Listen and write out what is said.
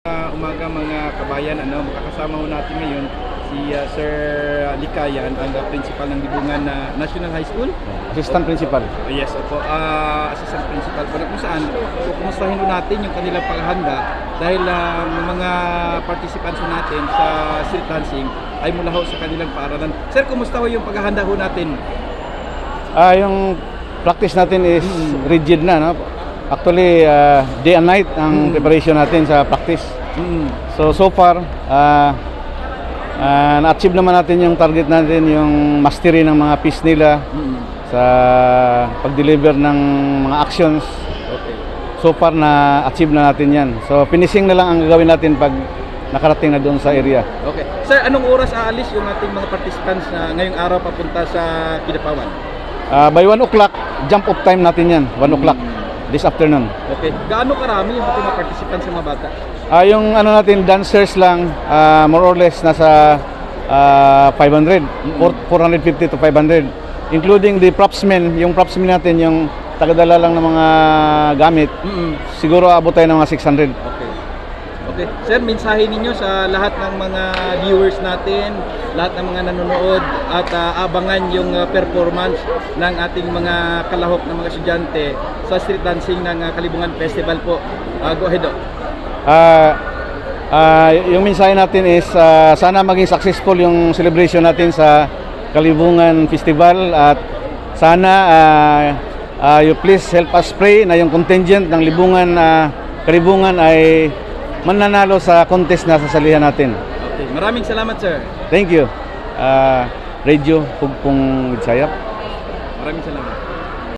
Umaga mga kabayan, makakasama ho natin ngayon si Sir Likayan, ang principal ng Libungan National High School. Assistant Principal. Yes, opo. Assistant Principal po. Kung saan, so kumustahin ho natin yung kanilang paghahanda dahil mga participants ho natin sa street dancing ay mula ho sa kanilang paaralan. Sir, kumusta ho yung paghahanda ho natin? Yung practice natin is rigid na, no? Actually, day and night ang preparation natin sa practice. So far, na-achieve naman natin yung target natin, yung mastery ng mga piece nila sa pag-deliver ng mga actions. Okay. So far, na-achieve na natin yan. So finishing na lang ang gagawin natin pag nakarating na doon sa area. Okay. Sir, anong oras aalis yung ating mga participants na ngayong araw papunta sa Kidapawan? By 1 o'clock, jump off time natin yan. 1 o'clock this afternoon. Okay. Gaano karami yung ating mga participants sa mga bata? Yung natin, dancers lang, more or less nasa 500, 450 to 500. Including the propsmen, yung propsmen natin, yung tagadala lang ng mga gamit, siguro abot tayo ng mga 600. Okay. Okay. Sir, mensahe ninyo sa lahat ng mga viewers natin, lahat ng mga nanonood at abangan yung performance ng ating mga kalahok ng mga estudyante sa street dancing ng Kalibungan Festival po. Go ahead. Yung mensahe natin is sana maging successful yung celebration natin sa Kalibungan Festival at sana you please help us pray na yung contingent ng Kalibungan ay mananalo sa contest na sasalihan natin. Okay. Maraming salamat, sir. Thank you. Radio Hugpong Widsayap. Maraming salamat.